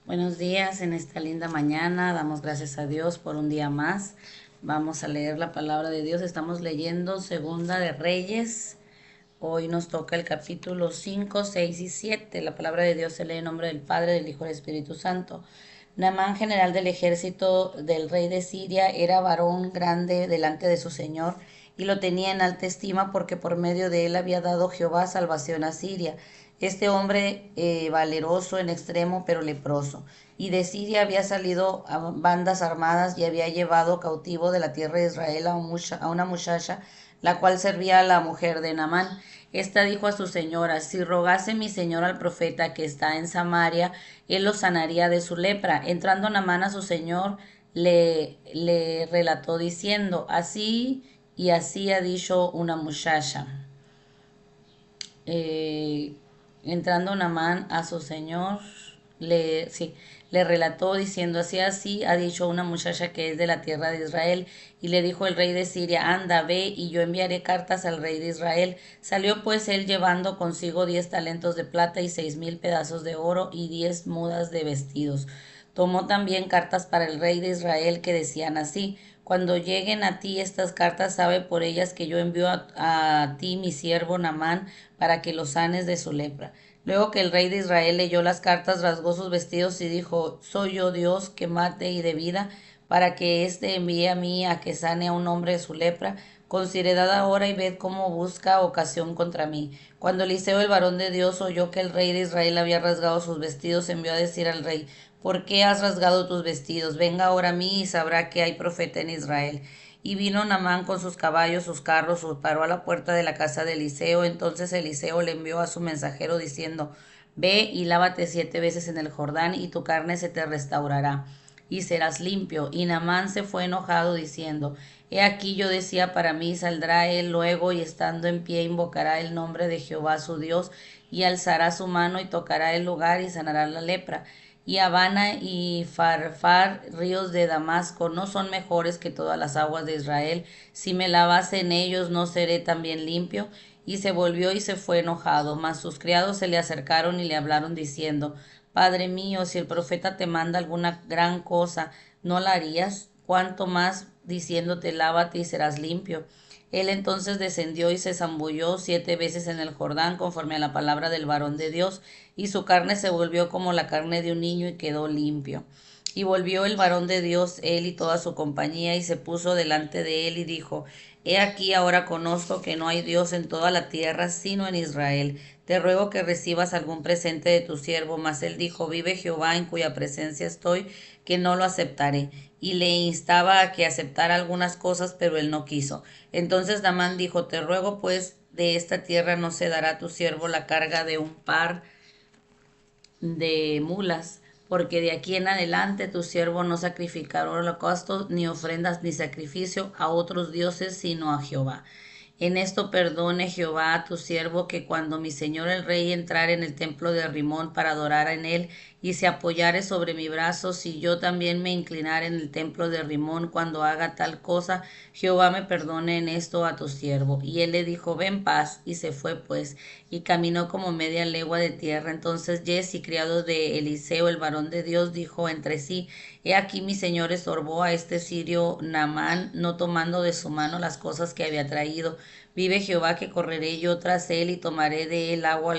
Buenos días en esta linda mañana. Damos gracias a Dios por un día más. Vamos a leer la palabra de Dios. Estamos leyendo Segunda de Reyes. Hoy nos toca el capítulo 5, 6 y 7. La palabra de Dios se lee en nombre del Padre, del Hijo y del Espíritu Santo. Naamán, general del ejército del rey de Siria, era varón grande delante de su señor y lo tenía en alta estima porque por medio de él había dado Jehová salvación a Siria. Este hombre valeroso en extremo pero leproso. Y de Siria había salido a bandas armadas y había llevado cautivo de la tierra de Israel a una muchacha, la cual servía a la mujer de Naamán. Esta dijo a su señora: si rogase mi señor al profeta que está en Samaria, él lo sanaría de su lepra. Entrando Naamán a su señor, le relató diciendo: así y así ha dicho una muchacha. eh, Entrando Naamán a su señor, sí, le relató diciendo: así así ha dicho una muchacha que es de la tierra de Israel. Y le dijo el rey de Siria: anda, ve, y yo enviaré cartas al rey de Israel. Salió pues él llevando consigo 10 talentos de plata y 6,000 pedazos de oro y 10 mudas de vestidos. Tomó también cartas para el rey de Israel que decían así: cuando lleguen a ti estas cartas, sabe por ellas que yo envío a ti mi siervo Naamán para que lo sanes de su lepra. Luego que el rey de Israel leyó las cartas, rasgó sus vestidos y dijo: soy yo Dios que mate y de vida, para que éste envíe a mí a que sane a un hombre de su lepra. Considerad ahora y ved cómo busca ocasión contra mí. Cuando Eliseo, el varón de Dios, oyó que el rey de Israel había rasgado sus vestidos, envió a decir al rey: ¿por qué has rasgado tus vestidos? Venga ahora a mí y sabrá que hay profeta en Israel. Y vino Naamán con sus caballos, sus carros, paró a la puerta de la casa de Eliseo. Entonces Eliseo le envió a su mensajero diciendo: ve y lávate 7 veces en el Jordán, y tu carne se te restaurará, y serás limpio. Y Naamán se fue enojado, diciendo: he aquí, yo decía para mí: saldrá él luego, y estando en pie invocará el nombre de Jehová su Dios, y alzará su mano y tocará el lugar y sanará la lepra. Y Habana y Farfar, ríos de Damasco, ¿no son mejores que todas las aguas de Israel? Si me lavase en ellos, ¿no seré también limpio? Y se volvió y se fue enojado. Mas sus criados se le acercaron y le hablaron diciendo: Padre mío, si el profeta te manda alguna gran cosa, ¿no la harías? Cuanto más diciéndote: lávate y serás limpio. Él entonces descendió y se zambulló 7 veces en el Jordán, conforme a la palabra del varón de Dios, y su carne se volvió como la carne de un niño y quedó limpio. Y volvió el varón de Dios, él y toda su compañía, y se puso delante de él y dijo: he aquí, ahora conozco que no hay Dios en toda la tierra sino en Israel. Te ruego que recibas algún presente de tu siervo. Mas él dijo: vive Jehová, en cuya presencia estoy, que no lo aceptaré. Y le instaba a que aceptara algunas cosas, pero él no quiso. Entonces Naamán dijo: te ruego pues, de esta tierra no se dará a tu siervo la carga de un par de mulas, porque de aquí en adelante tu siervo no sacrificará holocaustos, ni ofrendas, ni sacrificio a otros dioses, sino a Jehová. En esto perdone Jehová a tu siervo, que cuando mi señor el rey entrare en el templo de Rimón para adorar en él, y se apoyare sobre mi brazo, si yo también me inclinare en el templo de Rimón cuando haga tal cosa, Jehová me perdone en esto a tu siervo. Y él le dijo: ven paz, y se fue pues, y caminó como media legua de tierra. Entonces Jesse, criado de Eliseo, el varón de Dios, dijo entre sí: he aquí mi señor estorbó a este sirio Naamán, no tomando de su mano las cosas que había traído. Vive Jehová que correré yo tras él y tomaré de él agua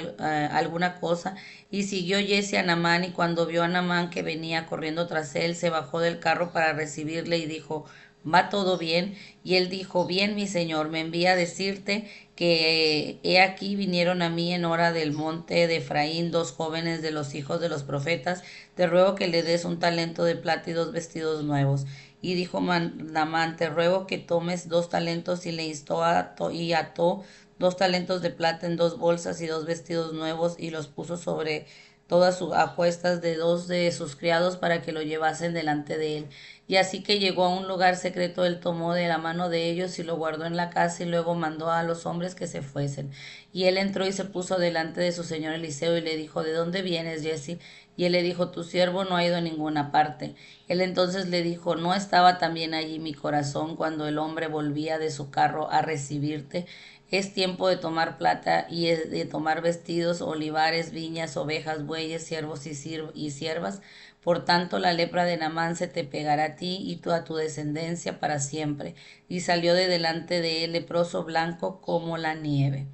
alguna cosa. Y siguió Jesse a Naamán, y cuando vio a Naamán que venía corriendo tras él, se bajó del carro para recibirle y dijo: ¿va todo bien? Y él dijo: bien, mi señor, me envía a decirte que he aquí vinieron a mí en hora del monte de Efraín 2 jóvenes de los hijos de los profetas. Te ruego que le des un talento de plata y 2 vestidos nuevos. Y dijo Naamán: te ruego que tomes 2 talentos. Y le instó y ató 2 talentos de plata en 2 bolsas y 2 vestidos nuevos, y los puso sobre todas sus acuestas de 2 de sus criados para que lo llevasen delante de él. Y así que llegó a un lugar secreto, él tomó de la mano de ellos y lo guardó en la casa, y luego mandó a los hombres que se fuesen. Y él entró y se puso delante de su señor Eliseo y le dijo: ¿de dónde vienes, Jesse? Y él le dijo: tu siervo no ha ido a ninguna parte. Él entonces le dijo: ¿no estaba también allí mi corazón cuando el hombre volvía de su carro a recibirte? Es tiempo de tomar plata y de tomar vestidos, olivares, viñas, ovejas, bueyes, siervos y siervas. Por tanto, la lepra de Naamán se te pegará a ti y tú a tu descendencia para siempre. Y salió de delante de él leproso blanco como la nieve.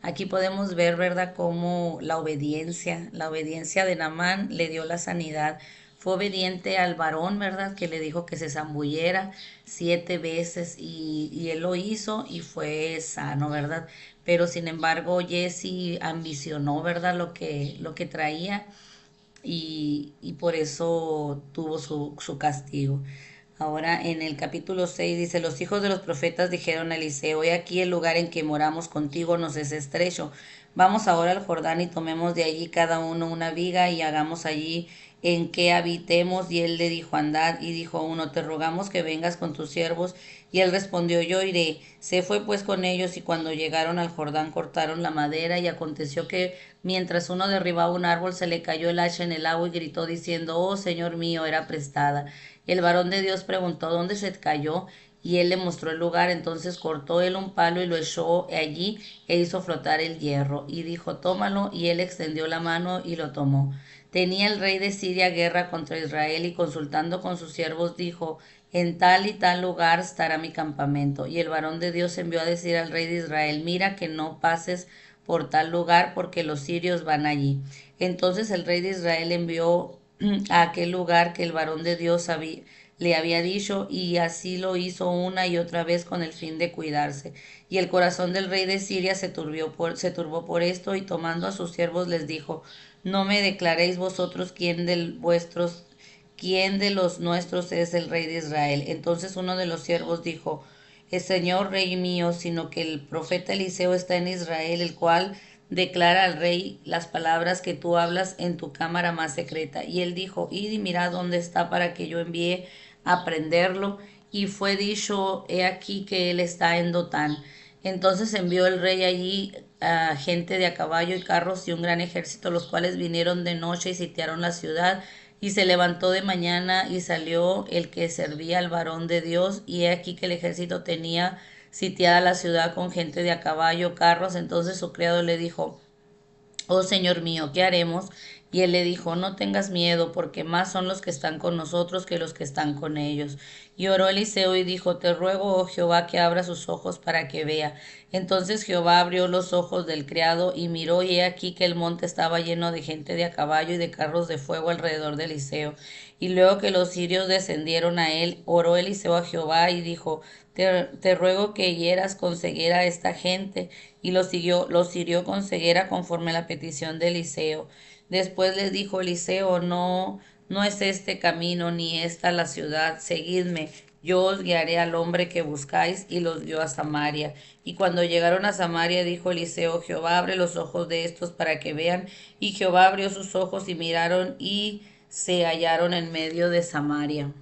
Aquí podemos ver, ¿verdad?, cómo la obediencia de Naamán le dio la sanidad. Fue obediente al varón, ¿verdad?, que le dijo que se zambullera 7 veces y él lo hizo y fue sano, ¿verdad? Pero sin embargo, Jesse ambicionó, ¿verdad?, lo que traía y por eso tuvo su castigo. Ahora en el capítulo 6 dice, los hijos de los profetas dijeron a Eliseo, he aquí el lugar en que moramos contigo nos es estrecho. Vamos ahora al Jordán y tomemos de allí cada uno una viga y hagamos allí en que habitemos. Y él le dijo, andad. Y dijo uno, te rogamos que vengas con tus siervos. Y él respondió, yo iré. Se fue pues con ellos y cuando llegaron al Jordán cortaron la madera y aconteció que mientras uno derribaba un árbol se le cayó el hacha en el agua y gritó diciendo, oh Señor mío, era prestada. Y el varón de Dios preguntó, ¿dónde se cayó? Y él le mostró el lugar. Entonces cortó él un palo y lo echó allí e hizo flotar el hierro. Y dijo, tómalo. Y él extendió la mano y lo tomó. Tenía el rey de Siria guerra contra Israel y consultando con sus siervos dijo, en tal y tal lugar estará mi campamento. Y el varón de Dios envió a decir al rey de Israel, mira que no pases por tal lugar porque los sirios van allí. Entonces el rey de Israel envió a aquel lugar que el varón de Dios le había dicho y así lo hizo una y otra vez con el fin de cuidarse. Y el corazón del rey de Siria se turbó por esto y tomando a sus siervos les dijo, no me declaréis vosotros quién de los nuestros es el rey de Israel. Entonces uno de los siervos dijo, el Señor rey mío, sino que el profeta Eliseo está en Israel, el cual declara al rey las palabras que tú hablas en tu cámara más secreta. Y él dijo, id y mirad dónde está para que yo envíe a prenderlo. Y fue dicho, he aquí que él está en Dotán. Entonces envió el rey allí a gente de a caballo y carros y un gran ejército, los cuales vinieron de noche y sitiaron la ciudad. Y se levantó de mañana y salió el que servía al varón de Dios, y he aquí que el ejército tenía sitiada la ciudad con gente de a caballo, carros. Entonces su criado le dijo, oh Señor mío, ¿qué haremos? Y él le dijo, no tengas miedo, porque más son los que están con nosotros que los que están con ellos. Y oró Eliseo y dijo, te ruego, oh Jehová, que abra sus ojos para que vea. Entonces Jehová abrió los ojos del criado y miró, y he aquí que el monte estaba lleno de gente de a caballo y de carros de fuego alrededor de Eliseo. Y luego que los sirios descendieron a él, oró Eliseo a Jehová y dijo, te ruego que hieras con ceguera a esta gente. Y los hirió con ceguera conforme a la petición de Eliseo. Después les dijo Eliseo, no, no es este camino ni esta la ciudad, seguidme, yo os guiaré al hombre que buscáis, y los guió a Samaria. Y cuando llegaron a Samaria, dijo Eliseo, Jehová abre los ojos de estos para que vean. Y Jehová abrió sus ojos y miraron y se hallaron en medio de Samaria.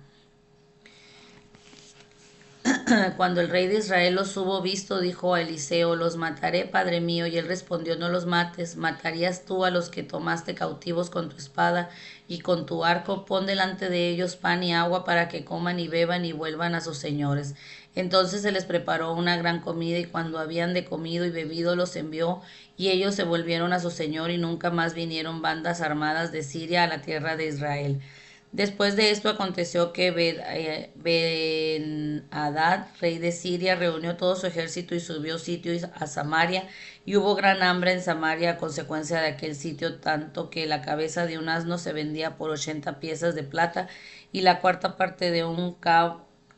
Cuando el rey de Israel los hubo visto, dijo a Eliseo, los mataré, padre mío. Y él respondió, no los mates, matarías tú a los que tomaste cautivos con tu espada y con tu arco. Pon delante de ellos pan y agua para que coman y beban y vuelvan a sus señores. Entonces se les preparó una gran comida y cuando habían de comido y bebido los envió y ellos se volvieron a su señor y nunca más vinieron bandas armadas de Siria a la tierra de Israel. Después de esto aconteció que Ben-Hadad, rey de Siria, reunió todo su ejército y subió sitio a Samaria, y hubo gran hambre en Samaria a consecuencia de aquel sitio, tanto que la cabeza de un asno se vendía por 80 piezas de plata, y la cuarta parte de un,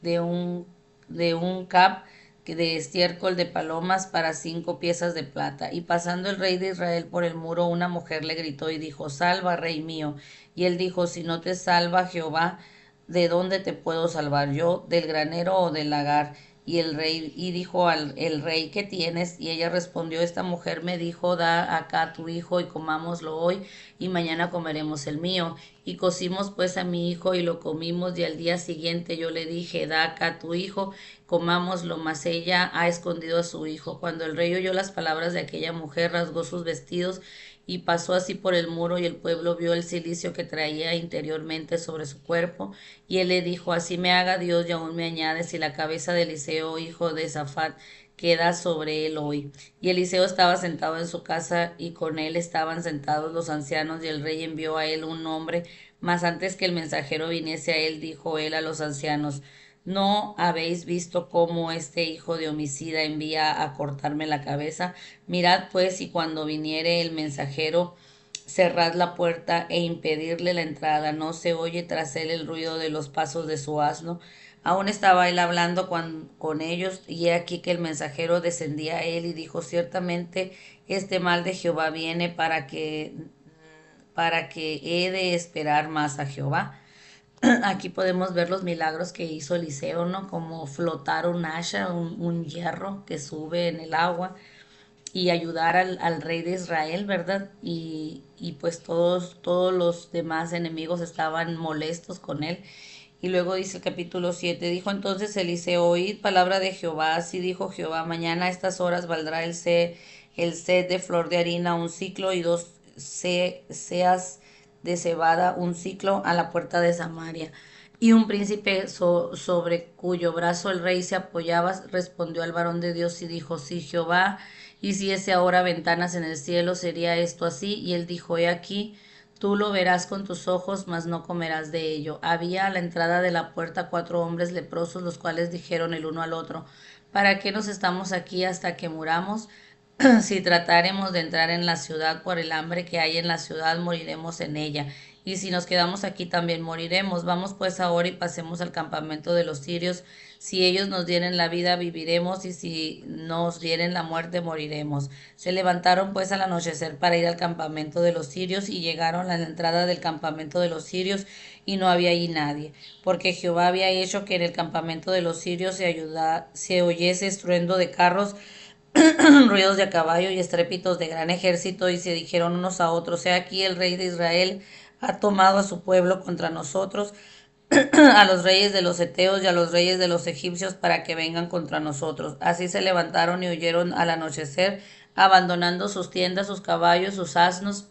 de un cab de estiércol de palomas para 5 piezas de plata. Y pasando el rey de Israel por el muro, una mujer le gritó y dijo, salva, rey mío. Y él dijo, si no te salva Jehová, ¿de dónde te puedo salvar yo? ¿Del granero o del lagar? Y el rey, y dijo al el rey, ¿qué tienes? Y ella respondió, esta mujer me dijo, da acá tu hijo y comámoslo hoy, y mañana comeremos el mío. Y cocimos pues a mi hijo y lo comimos, y al día siguiente yo le dije, da acá tu hijo, comámoslo, mas ella ha escondido a su hijo. Cuando el rey oyó las palabras de aquella mujer, rasgó sus vestidos y pasó así por el muro, y el pueblo vio el cilicio que traía interiormente sobre su cuerpo. Y él le dijo, así me haga Dios y aún me añade, si la cabeza de Eliseo, hijo de Safat, queda sobre él hoy. Y Eliseo estaba sentado en su casa, y con él estaban sentados los ancianos, y el rey envió a él un hombre. Mas antes que el mensajero viniese a él, dijo él a los ancianos: ¿No habéis visto cómo este hijo de homicida envía a cortarme la cabeza? Mirad pues, y cuando viniere el mensajero, cerrad la puerta e impedirle la entrada. No se oye tras él el ruido de los pasos de su asno. Aún estaba él hablando con ellos, y he aquí que el mensajero descendía a él y dijo: Ciertamente este mal de Jehová viene, para que he de esperar más a Jehová. Aquí podemos ver los milagros que hizo Eliseo, ¿no? Como flotar un asha, un hierro que sube en el agua, y ayudar al rey de Israel, ¿verdad? Y pues todos los demás enemigos estaban molestos con él. Y luego dice el capítulo 7: dijo entonces Eliseo: oíd palabra de Jehová. Así dijo Jehová: mañana a estas horas valdrá el sed de flor de harina un ciclo, y dos seas de cebada un ciclo, a la puerta de Samaria. Y un príncipe sobre cuyo brazo el rey se apoyaba respondió al varón de Dios y dijo: si Jehová hiciese ahora ventanas en el cielo, sería esto así. Y él dijo: he aquí, tú lo verás con tus ojos, mas no comerás de ello. Había a la entrada de la puerta 4 hombres leprosos, los cuales dijeron el uno al otro: ¿para qué nos estamos aquí hasta que muramos? Si tratáremos de entrar en la ciudad por el hambre que hay en la ciudad, moriremos en ella. Y si nos quedamos aquí, también moriremos. Vamos pues ahora y pasemos al campamento de los sirios. Si ellos nos dieren la vida, viviremos, y si nos dieren la muerte, moriremos. Se levantaron pues al anochecer para ir al campamento de los sirios, y llegaron a la entrada del campamento de los sirios, y no había allí nadie, porque Jehová había hecho que en el campamento de los sirios se oyese estruendo de carros, ruidos de a caballo y estrépitos de gran ejército. Y se dijeron unos a otros: he aquí, el rey de Israel ha tomado a su pueblo contra nosotros, a los reyes de los heteos y a los reyes de los egipcios, para que vengan contra nosotros. Así se levantaron y huyeron al anochecer, abandonando sus tiendas, sus caballos, sus asnos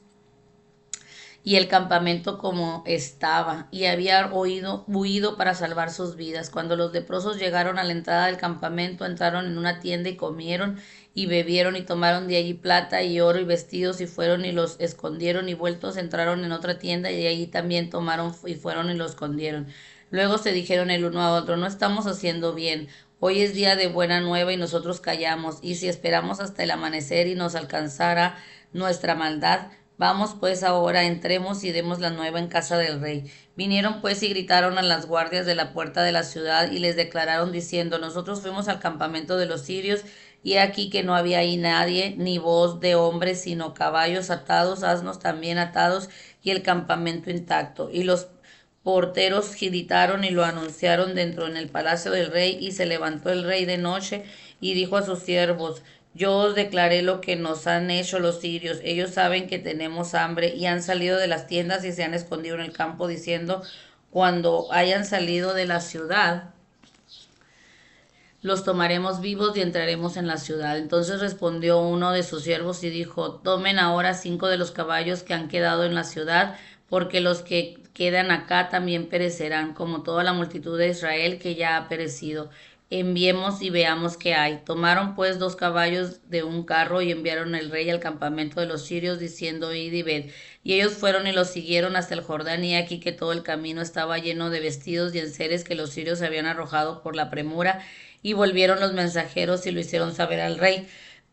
y el campamento como estaba, y había huido para salvar sus vidas. Cuando los leprosos llegaron a la entrada del campamento, entraron en una tienda y comieron y bebieron, y tomaron de allí plata y oro y vestidos, y fueron y los escondieron, y vueltos entraron en otra tienda, y de allí también tomaron y fueron y los escondieron. Luego se dijeron el uno a otro: no estamos haciendo bien. Hoy es día de buena nueva, y nosotros callamos. Y si esperamos hasta el amanecer y nos alcanzara nuestra maldad, vamos pues ahora, entremos y demos la nueva en casa del rey. Vinieron pues y gritaron a las guardias de la puerta de la ciudad, y les declararon diciendo: nosotros fuimos al campamento de los sirios, y he aquí que no había ahí nadie, ni voz de hombre, sino caballos atados, asnos también atados, y el campamento intacto. Y los porteros gritaron y lo anunciaron dentro en el palacio del rey. Y se levantó el rey de noche y dijo a sus siervos: yo os declaré lo que nos han hecho los sirios. Ellos saben que tenemos hambre, y han salido de las tiendas y se han escondido en el campo, diciendo: cuando hayan salido de la ciudad, los tomaremos vivos y entraremos en la ciudad. Entonces respondió uno de sus siervos y dijo: tomen ahora 5 de los caballos que han quedado en la ciudad, porque los que quedan acá también perecerán, como toda la multitud de Israel que ya ha perecido. Enviemos y veamos qué hay. Tomaron pues 2 caballos de un carro, y enviaron el rey al campamento de los sirios, diciendo: id y ved. Y ellos fueron y los siguieron hasta el Jordán, y aquí que todo el camino estaba lleno de vestidos y enseres que los sirios habían arrojado por la premura. Y volvieron los mensajeros y lo hicieron saber al rey.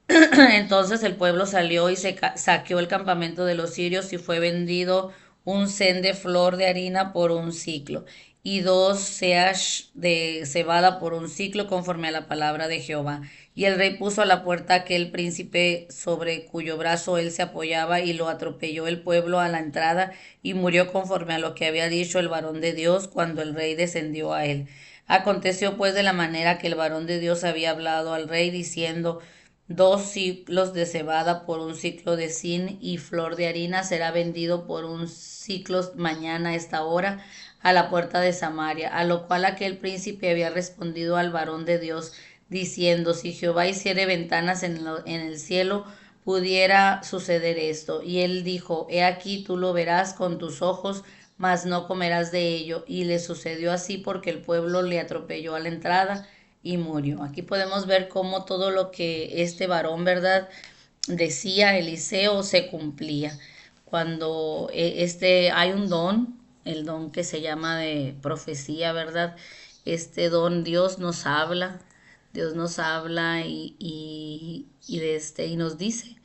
Entonces el pueblo salió y saqueó el campamento de los sirios, y fue vendido un cen de flor de harina por un ciclo, y 2 seas de cebada por un ciclo, conforme a la palabra de Jehová. Y el rey puso a la puerta aquel príncipe sobre cuyo brazo él se apoyaba, y lo atropelló el pueblo a la entrada, y murió conforme a lo que había dicho el varón de Dios cuando el rey descendió a él. Aconteció pues de la manera que el varón de Dios había hablado al rey, diciendo: 2 ciclos de cebada por un ciclo de sin, y flor de harina será vendido por un ciclo mañana a esta hora, a la puerta de Samaria. A lo cual aquel príncipe había respondido al varón de Dios, diciendo: si Jehová hiciere ventanas en el cielo, pudiera suceder esto. Y él dijo: he aquí, tú lo verás con tus ojos, mas no comerás de ello. Y le sucedió así, porque el pueblo le atropelló a la entrada, y murió. Aquí podemos ver cómo todo lo que este varón, ¿verdad?, decía Eliseo se cumplía. Cuando hay un don, el don que se llama de profecía, ¿verdad? Este don Dios nos habla y nos dice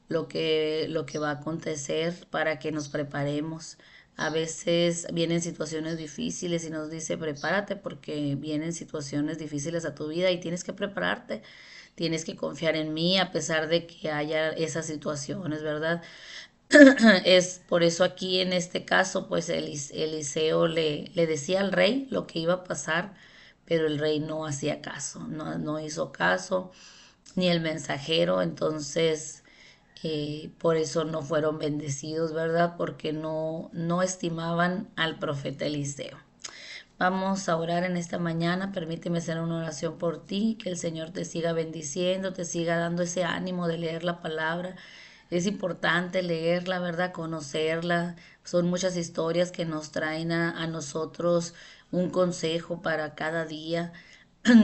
lo que va a acontecer para que nos preparemos. A veces vienen situaciones difíciles y nos dice, prepárate porque vienen situaciones difíciles a tu vida y tienes que prepararte. Tienes que confiar en mí a pesar de que haya esas situaciones, ¿verdad? Es por eso aquí en este caso, pues Eliseo le decía al rey lo que iba a pasar, pero el rey no hacía caso, no hizo caso, ni el mensajero, entonces por eso no fueron bendecidos, ¿verdad? Porque no estimaban al profeta Eliseo. Vamos a orar en esta mañana. Permíteme hacer una oración por ti, que el Señor te siga bendiciendo, te siga dando ese ánimo de leer la palabra. Es importante leerla, ¿verdad? Conocerla. Son muchas historias que nos traen a nosotros un consejo para cada día.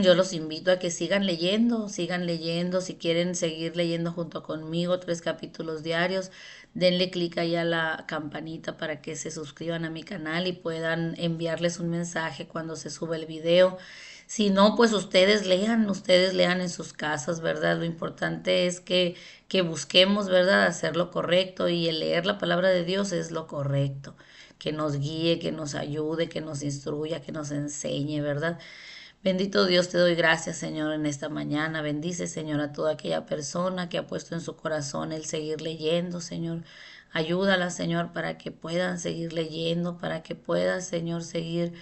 Yo los invito a que sigan leyendo, si quieren seguir leyendo junto conmigo 3 capítulos diarios, denle clic ahí a la campanita para que se suscriban a mi canal y puedan enviarles un mensaje cuando se sube el video. Si no, pues ustedes lean en sus casas, ¿verdad? Lo importante es que busquemos, ¿verdad? Hacer lo correcto y el leer la palabra de Dios es lo correcto, que nos guíe, que nos ayude, que nos instruya, que nos enseñe, ¿verdad? Bendito Dios, te doy gracias, Señor, en esta mañana. Bendice, Señor, a toda aquella persona que ha puesto en su corazón el seguir leyendo, Señor. Ayúdala, Señor, para que puedan seguir leyendo, para que puedas, Señor, seguir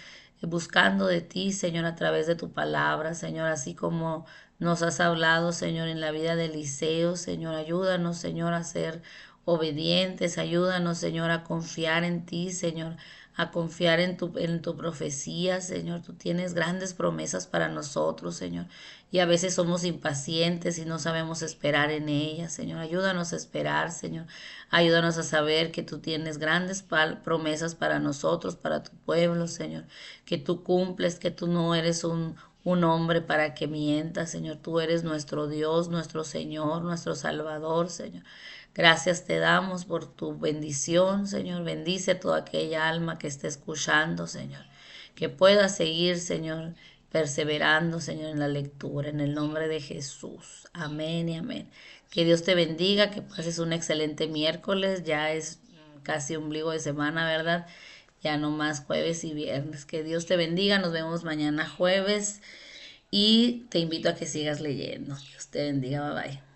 buscando de ti, Señor, a través de tu palabra, Señor, así como nos has hablado, Señor, en la vida de Eliseo, Señor. Ayúdanos, Señor, a ser obedientes. Ayúdanos, Señor, a confiar en ti, Señor, a confiar en tu profecía, Señor. Tú tienes grandes promesas para nosotros, Señor. Y a veces somos impacientes y no sabemos esperar en ellas, Señor. Ayúdanos a esperar, Señor. Ayúdanos a saber que tú tienes grandes promesas para nosotros, para tu pueblo, Señor. Que tú cumples, que tú no eres un hombre para que mientas, Señor. Tú eres nuestro Dios, nuestro Señor, nuestro Salvador, Señor. Gracias te damos por tu bendición, Señor. Bendice a toda aquella alma que esté escuchando, Señor. Que pueda seguir, Señor, perseverando, Señor, en la lectura. En el nombre de Jesús. Amén y amén. Que Dios te bendiga, que pases un excelente miércoles. Ya es casi ombligo de semana, ¿verdad? Ya no más jueves y viernes. Que Dios te bendiga. Nos vemos mañana jueves. Y te invito a que sigas leyendo. Dios te bendiga. Bye bye.